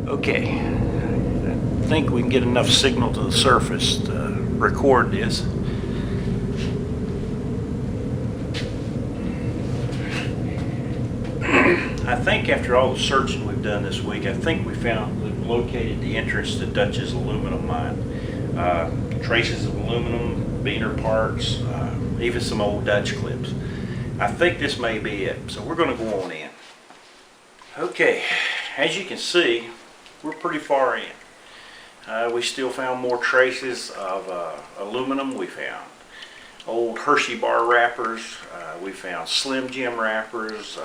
Okay, I think we can get enough signal to the surface to record this. I think after all the searching we've done this week, I think we've located the entrance to Dutch's aluminum mine. Traces of aluminum, beaner parts, even some old Dutch clips. I think this may be it, so we're going to go on in. Okay, as you can see, we're pretty far in. We still found more traces of aluminum. We found old Hershey bar wrappers. We found Slim Jim wrappers.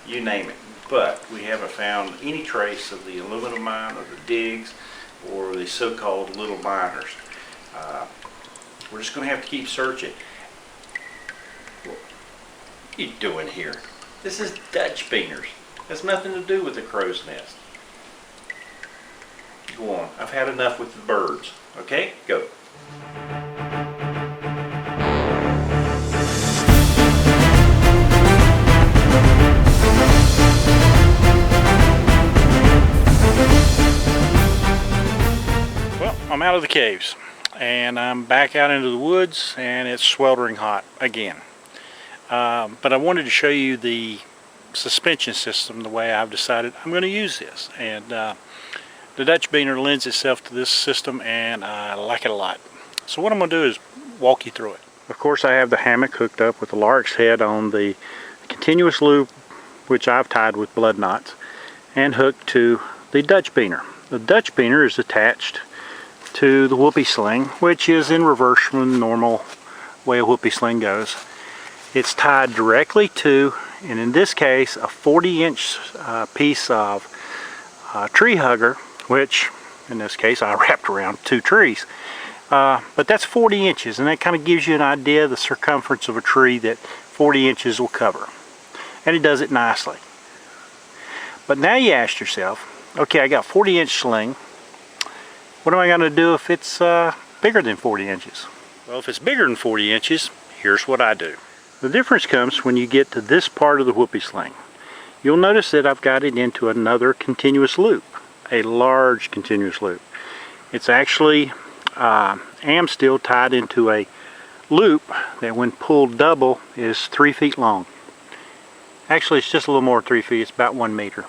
You name it. But we haven't found any trace of the aluminum mine or the digs or the so-called little miners. We're just going to have to keep searching. What are you doing here? This is Dutch beaners. Has nothing to do with the crow's nest. Go on. I've had enough with the birds. Okay? Go. Well, I'm out of the caves and I'm back out into the woods and it's sweltering hot again. But I wanted to show you the suspension system, the way I've decided I'm going to use this. And the Dutch beaner lends itself to this system and I like it a lot. So what I'm going to do is walk you through it. Of course, I have the hammock hooked up with the lark's head on the continuous loop, which I've tied with blood knots, and hooked to the Dutch beaner. The Dutch beaner is attached to the whoopie sling, which is in reverse from the normal way a whoopie sling goes. It's tied directly to, and in this case, a 40-inch piece of tree hugger, which in this case I wrapped around 2 trees. But that's 40 inches, and that kind of gives you an idea of the circumference of a tree that 40 inches will cover. And it does it nicely. But now you ask yourself, okay, I got 40-inch sling. What am I going to do if it's bigger than 40 inches? Well, if it's bigger than 40 inches, here's what I do. The difference comes when you get to this part of the whoopie sling. You'll notice that I've got it into another continuous loop, a large continuous loop. It's actually am still tied into a loop that when pulled double is 3 feet long. Actually, it's just a little more than 3 feet. It's about 1 meter.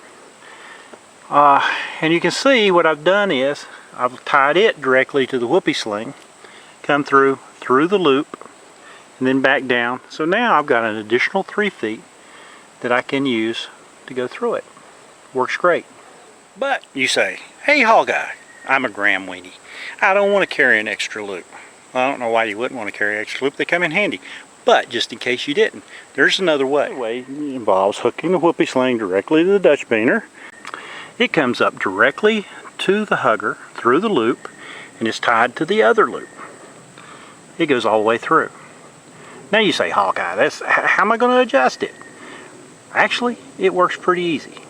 And you can see what I've done is I've tied it directly to the whoopie sling, come through the loop, and then back down. So now I've got an additional 3 feet that I can use to go through it. Works great. But you say, hey haul guy, I'm a gram weenie. I don't want to carry an extra loop. Well, I don't know why you wouldn't want to carry an extra loop. They come in handy. But just in case you didn't, there's another way. The way involves hooking the whoopie sling directly to the Dutch beaner. It comes up directly to the hugger through the loop and is tied to the other loop. It goes all the way through. Now you say, Hawkeye, how am I going to adjust it? Actually, it works pretty easy.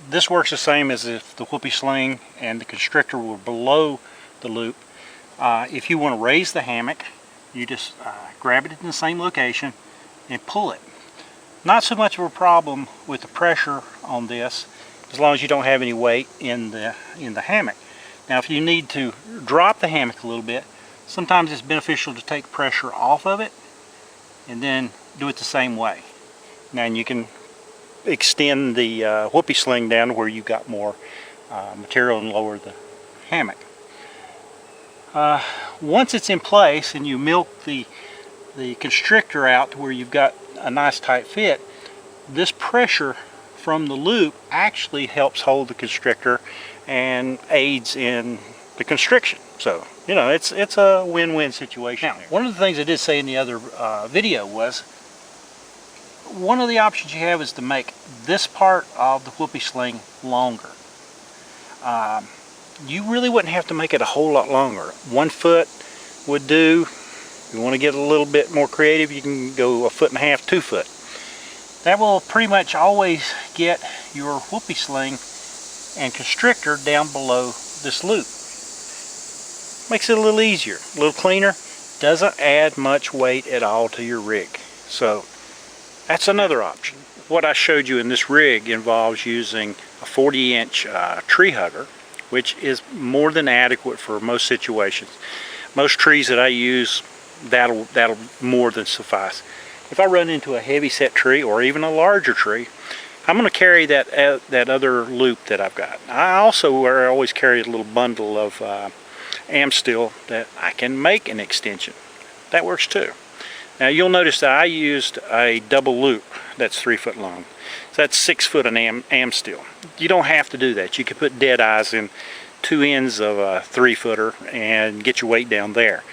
This works the same as if the whoopie sling and the constrictor were below the loop. If you want to raise the hammock, you just grab it in the same location and pull it. Not so much of a problem with the pressure on this, as long as you don't have any weight in the hammock. Now, if you need to drop the hammock a little bit, sometimes it's beneficial to take pressure off of it and then do it the same way. Now you can extend the whoopie sling down to where you've got more material and lower the hammock. Once it's in place and you milk the constrictor out to where you've got a nice tight fit, this pressure from the loop actually helps hold the constrictor and aids in the constriction. So, you know, it's a win-win situation. Now, one of the things I did say in the other video was one of the options you have is to make this part of the whoopie sling longer. You really wouldn't have to make it a whole lot longer. 1 foot would do. If you want to get a little bit more creative, you can go 1.5 feet, 2 foot. That will pretty much always get your whoopie sling and constrictor down below this loop. Makes it a little easier, a little cleaner. Doesn't add much weight at all to your rig. So that's another option. What I showed you in this rig involves using a 40-inch tree hugger, which is more than adequate for most situations. Most trees that I use, that'll more than suffice. If I run into a heavy set tree or even a larger tree, I'm going to carry that other loop that I've got. I also always carry a little bundle of Amstel that I can make an extension. That works too. Now you'll notice that I used a double loop that's 3 foot long. So that's 6 foot in Amstel. You don't have to do that. You can put dead eyes in 2 ends of a 3-footer and get your weight down there.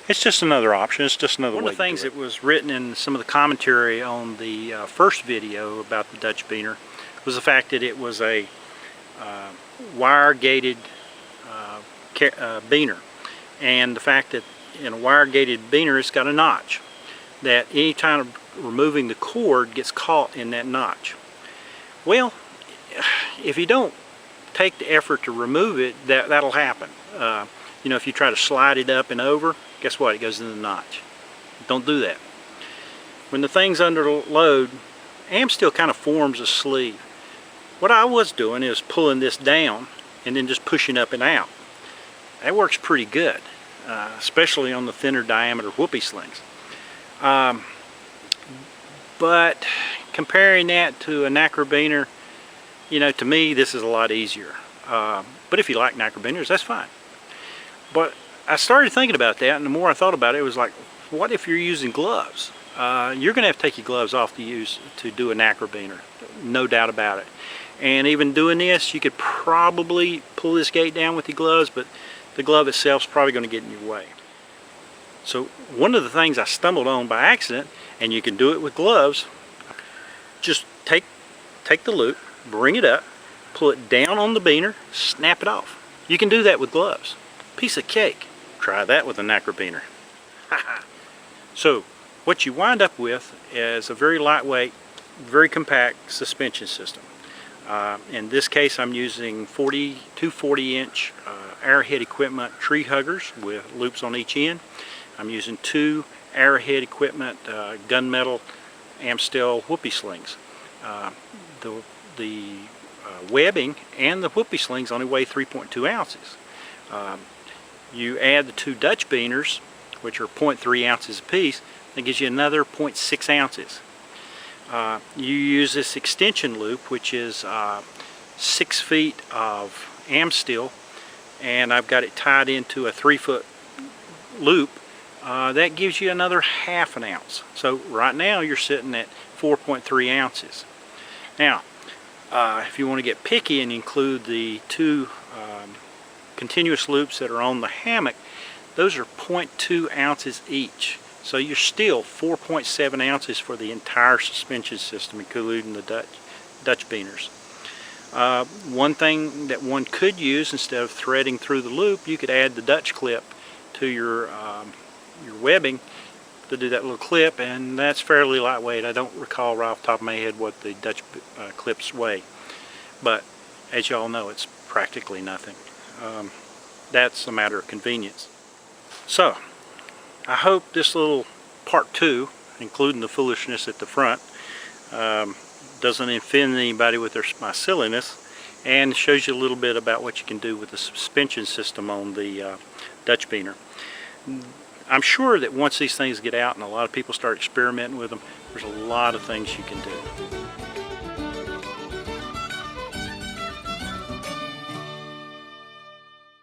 It's just another option. It's just another way. One of the things that was written in some of the commentary on the first video about the Dutch Beaner was the fact that it was a wire-gated beaner, and the fact that in a wire-gated beaner it's got a notch that any time of removing the cord gets caught in that notch. Well, if you don't take the effort to remove it, that'll happen. You know, if you try to slide it up and over, guess what? It goes in the notch. Don't do that. When the thing's under load, Amstel kind of forms a sleeve. What I was doing is pulling this down and then just pushing up and out. That works pretty good, especially on the thinner diameter whoopie slings. But comparing that to a Nacrobiner, you know, to me this is a lot easier. But if you like Nacrobiners, that's fine. But I started thinking about that, and the more I thought about it, it was like, what if you're using gloves? You're going to have to take your gloves off to do a Nacrobiner, no doubt about it. And even doing this, you could probably pull this gate down with your gloves, but the glove itself is probably going to get in your way. So one of the things I stumbled on by accident, and you can do it with gloves, just take the loop, bring it up, pull it down on the beaner, snap it off. You can do that with gloves. Piece of cake. Try that with a Nacrobiner. So what you wind up with is a very lightweight, very compact suspension system. In this case I'm using 2 40-inch Arrowhead Equipment tree huggers with loops on each end. I'm using 2 Arrowhead Equipment gunmetal Amstel whoopie slings. The webbing and the whoopie slings only weigh 3.2 ounces. You add the 2 Dutch Beaners, which are 0.3 ounces apiece, that gives you another 0.6 ounces. You use this extension loop, which is 6 feet of Amstel, and I've got it tied into a 3-foot loop. That gives you another ½ an ounce. So right now you're sitting at 4.3 ounces. Now, if you want to get picky and include the 2 continuous loops that are on the Hammock, those are 0.2 ounces each. So you're still 4.7 ounces for the entire suspension system, including the Dutch Beaners. One thing that one could use, instead of threading through the loop, you could add the Dutch clip to your webbing to do that little clip, and that's fairly lightweight. I don't recall right off the top of my head what the Dutch clips weigh, but as y'all know, it's practically nothing. That's a matter of convenience. So I hope this little part 2, including the foolishness at the front, doesn't offend anybody with my silliness, and shows you a little bit about what you can do with the suspension system on the Dutch Beaner. I'm sure that once these things get out and a lot of people start experimenting with them, there's a lot of things you can do.